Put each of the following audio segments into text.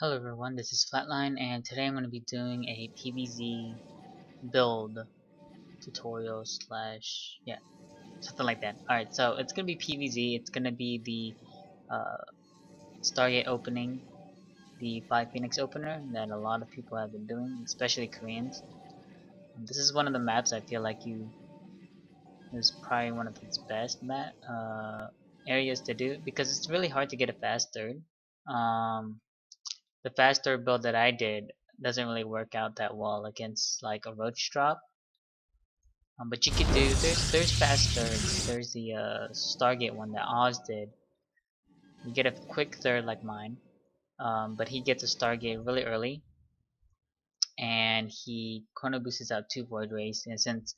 Hello everyone, this is Flatline, and today I'm going to be doing a PvZ build tutorial slash, yeah, something like that. Alright, so it's going to be PvZ, it's going to be the Stargate opening, the 5 Phoenix opener that a lot of people have been doing, especially Koreans. And this is one of the maps I feel like is probably one of its best areas to do, because it's really hard to get a fast third. The faster build that I did doesn't really work out that well against like a roach drop. But you could do there's fast thirds. There's the Stargate one that Oz did. You get a quick third like mine, but he gets a Stargate really early, and he chrono boosts out 2 void rays. And since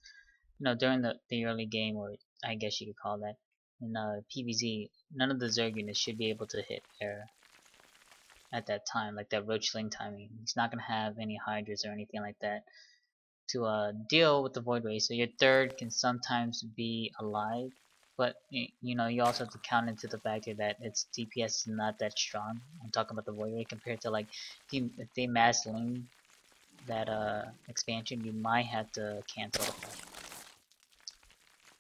during the early game, or I guess you could call that, in PvZ, none of the Zerg units should be able to hit air at that time, like that roach ling timing. He's not gonna have any hydras or anything like that to deal with the void ray. So your third can sometimes be alive, but you also have to count into the factor that its DPS is not that strong. I'm talking about the void ray compared to like if they mass ling that expansion, you might have to cancel.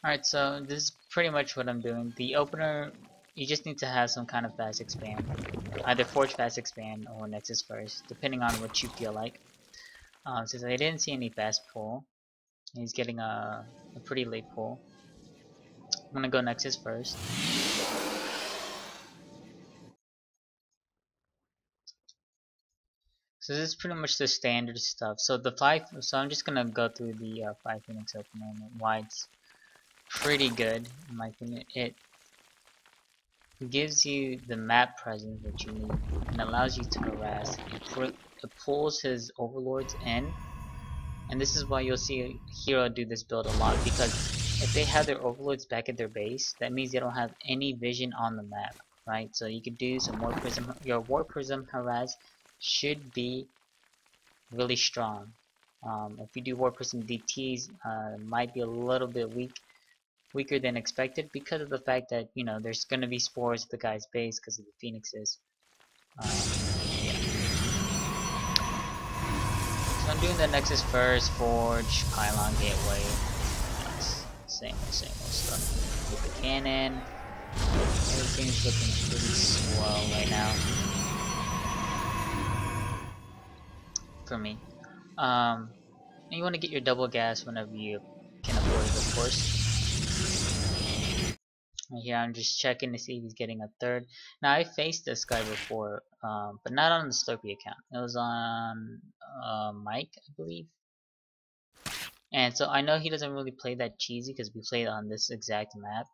Alright, so this is pretty much what I'm doing. The opener, you just need to have some kind of fast expand. Either Forge fast expand or Nexus first, depending on what you feel like. Since I didn't see any fast pull, he's getting a pretty late pull. I'm gonna go Nexus first. So this is pretty much the standard stuff. So I'm just gonna go through the 5 Phoenix opener and why it's pretty good in my opinion. It gives you the map presence that you need and allows you to harass. It pulls his overlords in, and this is why you'll see Hero do this build a lot, because if they have their overlords back at their base, that means they don't have any vision on the map, right? So you could do some War Prism. Your War Prism harass should be really strong. If you do War Prism DTs, might be a little bit weaker than expected, because of the fact that there's gonna be spores at the guy's base because of the phoenixes. Yeah. So I'm doing the Nexus first, Forge, Pylon, Gateway. Same old stuff. With the cannon, everything's looking pretty swell right now for me. And you want to get your double gas whenever you can afford it, of course. Here I'm just checking to see if he's getting a third. Now I faced this guy before, but not on the Slurpee account. It was on Mike, I believe. And so I know he doesn't really play that cheesy because we played on this exact map.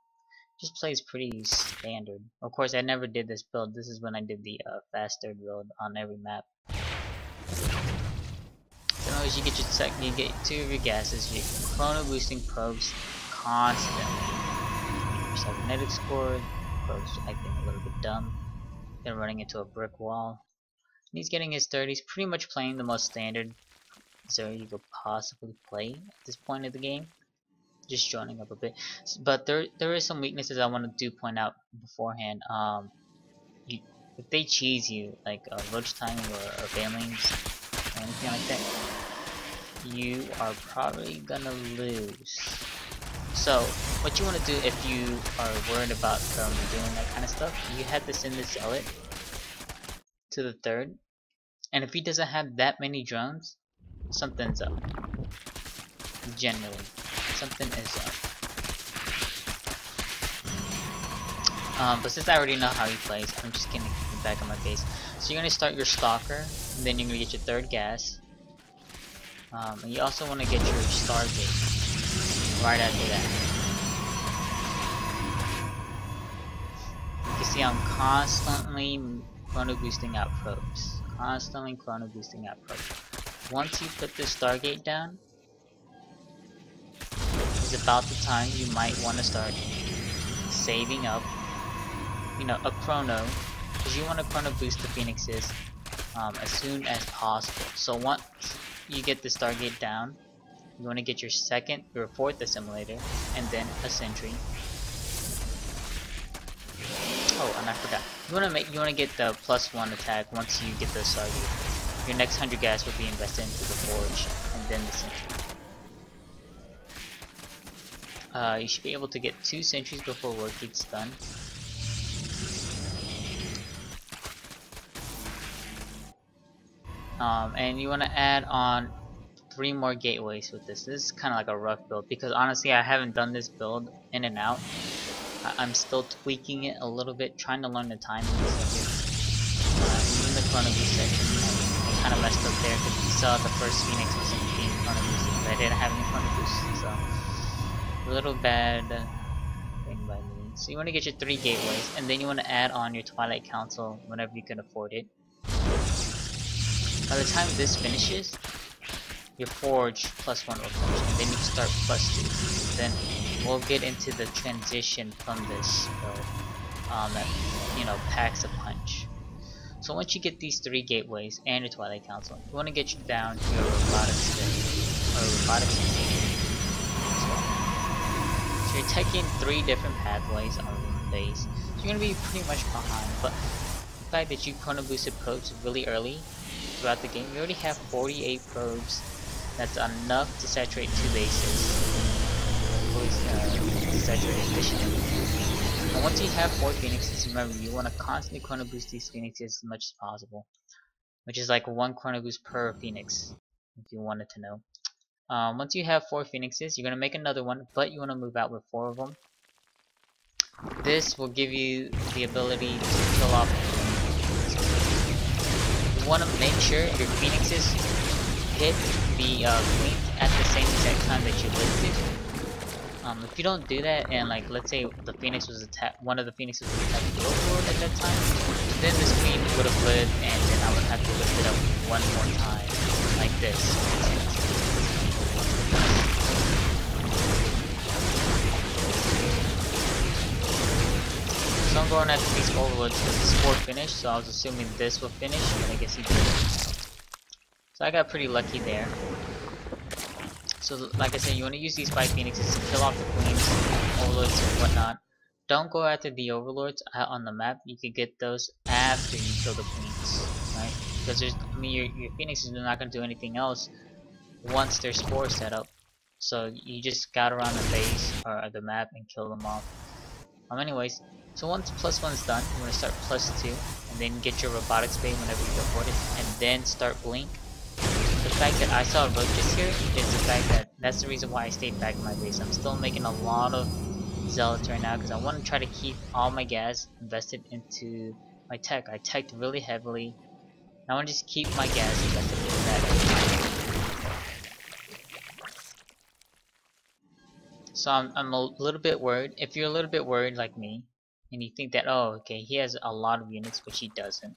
Just plays pretty standard. Of course, I never did this build. This is when I did the fast third build on every map. So as you get you get 2 of your gases. You're chrono boosting probes constantly. Cybernetic score, probes acting a little bit dumb. Then running into a brick wall. And he's getting his 30s. He's pretty much playing the most standard Zerg you could possibly play at this point of the game. Just joining up a bit, but there is some weaknesses I want to point out beforehand. If they cheese you like roach timing or failings or anything like that, you are probably gonna lose. So what you want to do if you are worried about them doing that kind of stuff, you have to send the zealot to the third, and if he doesn't have that many drones, something's up. Generally, something is up. But since I already know how he plays, I'm just gonna keep it back on my base. So you're gonna start your stalker, and then you're gonna get your third gas. And you also want to get your stargate right after that. You can see I'm constantly chrono boosting out probes. Constantly chrono boosting out probes. Once you put the stargate down, is about the time you might want to start saving up, a chrono, because you want to chrono boost the phoenixes as soon as possible. So once you get the stargate down, you want to get your fourth assimilator, and then a sentry. Oh, and I forgot, You wanna get the +1 attack once you get the stargate. Your next 100 gas will be invested into the forge and then the sentry. You should be able to get 2 sentries before work gets done. And you want to add on 3 more gateways with this. This is kind of like a rough build because honestly I haven't done this build in and out. I'm still tweaking it a little bit, trying to learn the timing of it. Even the chrono boost section, I kind of messed up there because you saw the first Phoenix wasn't being chrono boosted, but I didn't have any chrono boost, so a little bad thing by me. So you want to get your 3 gateways, and then you want to add on your Twilight Council whenever you can afford it. By the time this finishes, your forge +1 will finish, and then you start +2. Then we'll get into the transition from this build that packs a punch. So once you get these 3 gateways and your Twilight Council, you want to get you down to your robotics So you're taking 3 different pathways on the base. So you're gonna be pretty much behind, but the fact that you chrono boosted probes really early throughout the game, you already have 48 probes. That's enough to saturate 2 bases. To saturate efficiently. And once you have 4 phoenixes, remember you want to constantly chrono boost these phoenixes as much as possible, which is like 1 chrono boost per phoenix, if you wanted to know. Once you have 4 phoenixes, you're gonna make another one, but you want to move out with 4 of them. This will give you the ability to kill off. You want to make sure your phoenixes hit the queen at the same exact time that you lifted. If you don't do that, and like let's say the phoenix was one of the phoenixes was attacking the overlord at that time, then this queen would have lived, and then I would have to lift it up one more time, like this. So I'm going after these overlords because the spore finished, so I was assuming this will finish, but I guess he didn't. So I got pretty lucky there. So like I said, you want to use these 5 phoenixes to kill off the queens, overlords, and whatnot. Don't go after the overlords out on the map. You can get those after you kill the queens, right? Because your phoenixes are not going to do anything else once their spores set up. So you just scout around the base or the map and kill them off. Anyways, so once +1's done, you want to start +2, and then get your robotics bay whenever you can afford it, and then start blink. The fact that I saw roaches here is the fact that that's the reason why I stayed back in my base. I'm still making a lot of zealots right now because I want to try to keep all my gas invested into my tech. I teched really heavily. I want to just keep my gas invested into that. So I'm a little bit worried. If you're a little bit worried like me, and you think that, oh, okay, he has a lot of units, which he doesn't.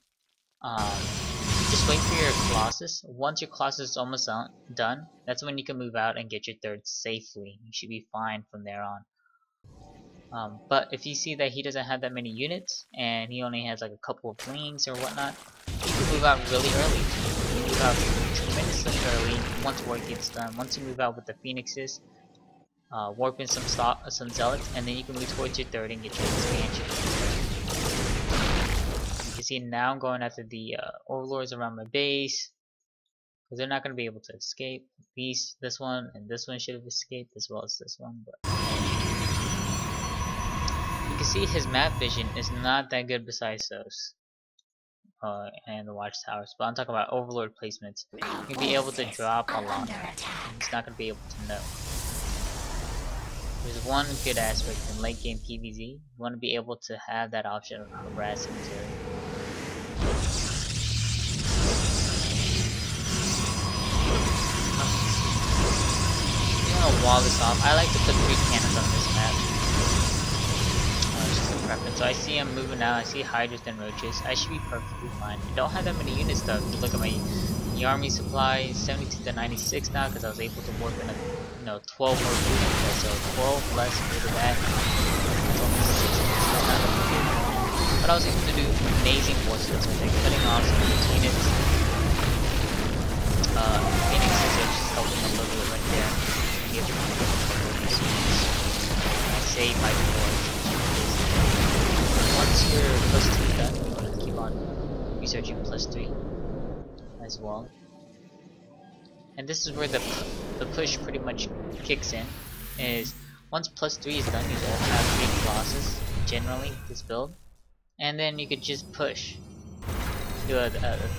Just wait for your Colossus. Once your Colossus is almost done, that's when you can move out and get your 3rd safely. You should be fine from there on. But if you see that he doesn't have that many units, and he only has like a couple of lings or whatnot, you can move out really early. You move out tremendously early once work gets done. Once you move out with the phoenixes, warp in some zealots, and then you can move towards your 3rd and get your expansion. You can see now I'm going after the overlords around my base because they're not going to be able to escape. This one and this one should have escaped as well as this one. But you can see his map vision is not that good besides those and the watchtowers. But I'm talking about overlord placements. You'll be able to drop a lot. He's not going to be able to know. There's one good aspect in late game PvZ. You want to be able to have that option of harassing Zerg. You want to wall this off. I like to put 3 cannons on this map. Just a preference. So I see him moving out. I see hydras and roaches. I should be perfectly fine. I don't have that many units though. If you look at my army supply, 72 to 96 now because I was able to work in a 12 more boosts, so 12 less due to that. But I was able to do amazing forces with cutting off some of these units. Phoenixes are just helping a little bit right there. I saved my forge. Once you're close to done, researching +3 as well. And this is where the push pretty much kicks in. Is once +3 is done, you all have 3 Colossus generally this build, and then you could just push. Do a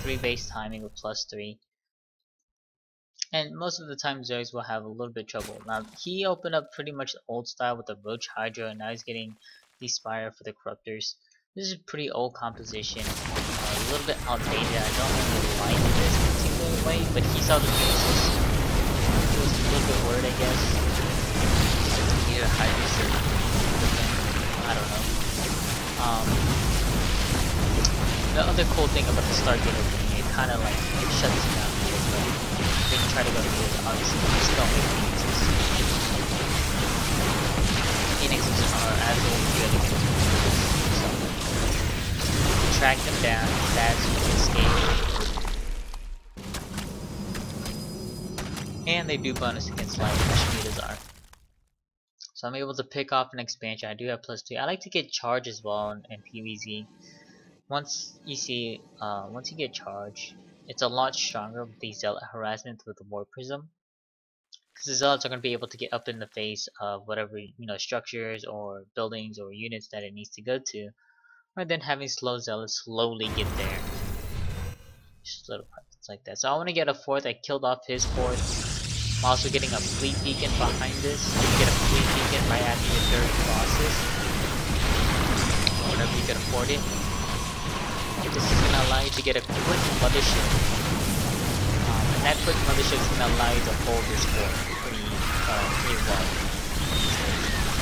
3 base timing with +3. And most of the time Zergs will have a little bit of trouble. Now he opened up pretty much the old style with the Roach Hydra, and now he's getting the Spire for the Corruptors. This is a pretty old composition, a little bit outdated. I don't really like this particular way, but he saw the faces. He was a little bit worried, I guess. Either Hydra or I don't know. The other cool thing about the Stargate opening, it kind of like it shuts you down. They can try to go to the obviously just don't make Phoenixes. Phoenixes are as old as the other ones. So you track them down, that's you can escape. And they do bonus against light, which mutas are. So I'm able to pick off an expansion. I do have +2. I like to get charge as well in PvZ. Once you get charge, it's a lot stronger with the zealot harassment with the war prism, because the zealots are going to be able to get up in the face of whatever structures or buildings or units that it needs to go to, rather than having slow zealots slowly get there. Just little parts like that. So I want to get a 4th. I killed off his 4th. I'm also getting a fleet beacon behind this. You get a fleet beacon right after your 3rd Colossus, or whenever you can afford it. This is going to allow you to get a quick mothership, and that quick mothership is going to allow you to hold this fort pretty well.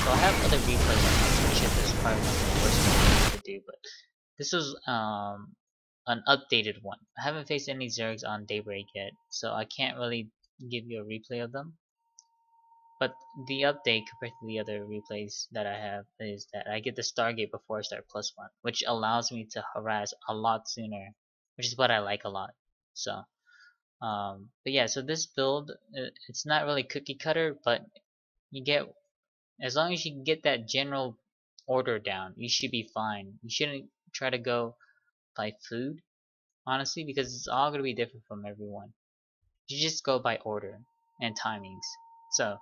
So I have other replays on this. I'm pretty sure this is probably not the worst one to do, but this was an updated one. I haven't faced any Zergs on Daybreak yet, so I can't really give you a replay of them. But the update compared to the other replays that I have is that I get the Stargate before I start +1, which allows me to harass a lot sooner, which is what I like a lot. So, but yeah, so this build, it's not really cookie cutter, but you get, as long as you can get that general order down, you should be fine. You shouldn't try to go by food, honestly, because it's all going to be different from everyone. You just go by order and timings. So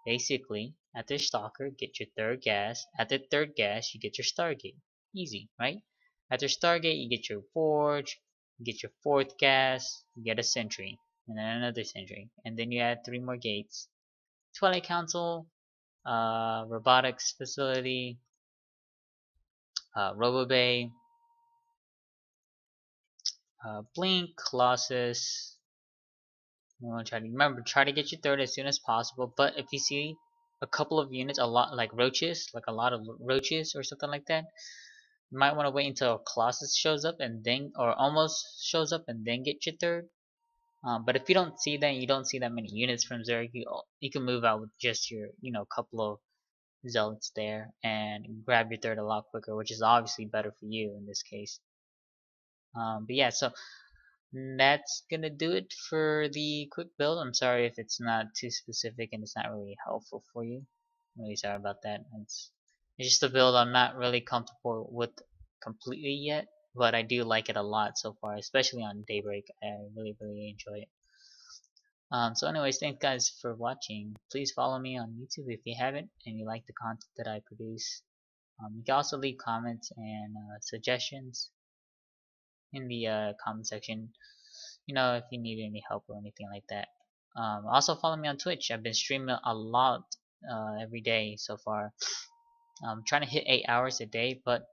basically, after Stalker, get your 3rd gas. After 3rd gas, you get your Stargate. Easy, right? After Stargate, you get your Forge, you get your 4th gas, you get a Sentry, and then another Sentry. And then you add 3 more gates. Twilight Council, Robotics Facility, Robobay, Blink, Colossus. You want to try to get your 3rd as soon as possible. But if you see a couple of units, a lot like roaches, like a lot of roaches or something like that, you might want to wait until Colossus shows up and then, or almost shows up and then get your 3rd. But if you don't see that, you don't see that many units from Zerg, you can move out with just your couple of zealots there and grab your 3rd a lot quicker, which is obviously better for you in this case. But yeah, so that's gonna do it for the quick build. I'm sorry if it's not too specific and it's not really helpful for you. I'm really sorry about that. It's just a build I'm not really comfortable with completely yet, but I do like it a lot so far, especially on Daybreak. I really enjoy it. So anyways, thanks guys for watching. Please follow me on YouTube if you haven't and you like the content that I produce. You can also leave comments and suggestions in the comment section, if you need any help or anything like that. Also follow me on Twitch. I've been streaming a lot every day so far. I'm trying to hit 8 hours a day, but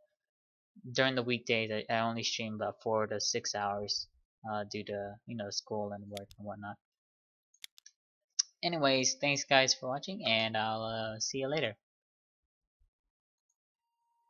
during the weekdays I only stream about 4 to 6 hours due to school and work and whatnot. Anyways, thanks guys for watching, and I'll see you later.